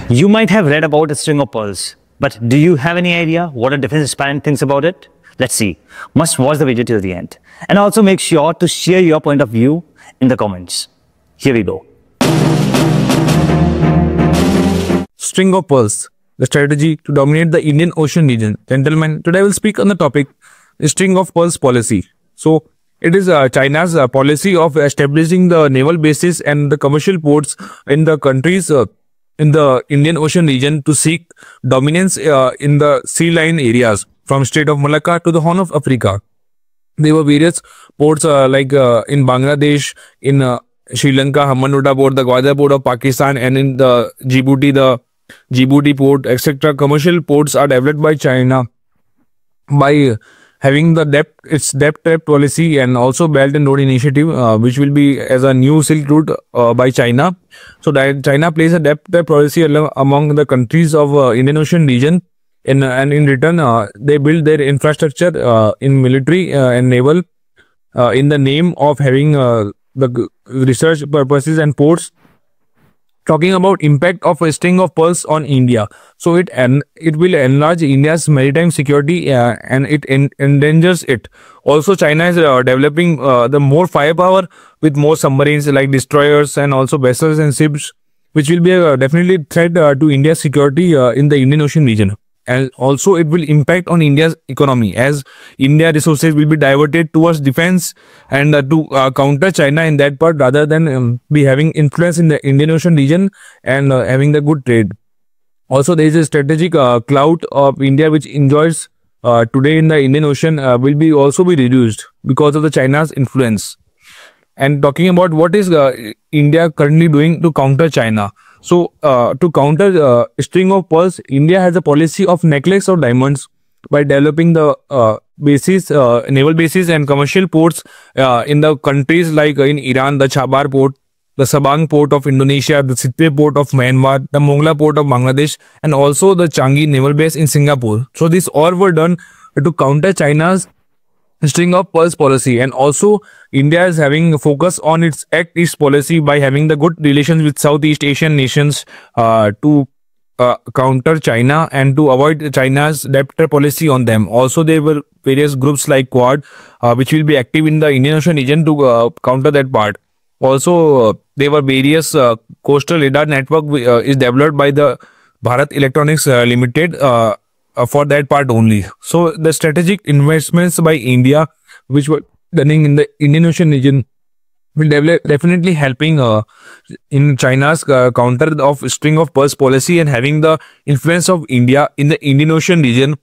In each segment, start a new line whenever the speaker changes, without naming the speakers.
You might have read about a string of pearls, but do you have any idea what a defense aspirant thinks about it? Let's see. Must watch the video till the end. And also make sure to share your point of view in the comments. Here we go.
String of pearls, the strategy to dominate the Indian Ocean region. Gentlemen, today I will speak on the topic, the string of pearls policy. So, it is China's policy of establishing the naval bases and the commercial ports in the countries in the Indian Ocean region to seek dominance in the sea line areas from Strait of Malacca to the Horn of Africa. There were various ports like in Bangladesh, in Sri Lanka, Hambantota port, the Gwadar port of Pakistan, and in the Djibouti port, etc. Commercial ports are developed by China by having the its debt trap policy and also Belt and Road Initiative, which will be as a new Silk Route by China. So that China plays a debt trap policy among the countries of Indian Ocean region, and in return they build their infrastructure in military and naval in the name of having the research purposes and ports. Talking about impact of a string of pearls on India, so it will enlarge India's maritime security and it endangers it. Also, China is developing the more firepower with more submarines like destroyers and also vessels and ships, which will be a definitely threat to India's security in the Indian Ocean region. And also it will impact on India's economy as India resources will be diverted towards defense and to counter China in that part rather than be having influence in the Indian Ocean region and having the good trade. Also, there is a strategic clout of India which enjoys today in the Indian Ocean will be also be reduced because of the China's influence. And talking about what is India currently doing to counter China. So, to counter string of pearls, India has a policy of necklace of diamonds by developing the bases, naval bases and commercial ports in the countries like in Iran, the Chabahar port, the Sabang port of Indonesia, the Sittwe port of Myanmar, the Mongla port of Bangladesh, and also the Changi naval base in Singapore. So, these all were done to counter China's string of pearls policy. And also India is having a focus on its Act East policy by having the good relations with Southeast Asian nations to counter China and to avoid China's debt policy on them. Also, there were various groups like Quad which will be active in the Indian Ocean region to counter that part. Also, there were various coastal radar network is developed by the Bharat Electronics Limited for that part only. So the strategic investments by India which were done in the Indian Ocean region will definitely helping in China's counter of string of pearls policy and having the influence of India in the Indian Ocean region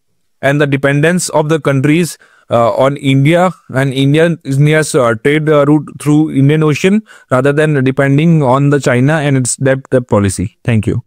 and the dependence of the countries on India and India's trade route through Indian Ocean rather than depending on the China and its debt policy. Thank you.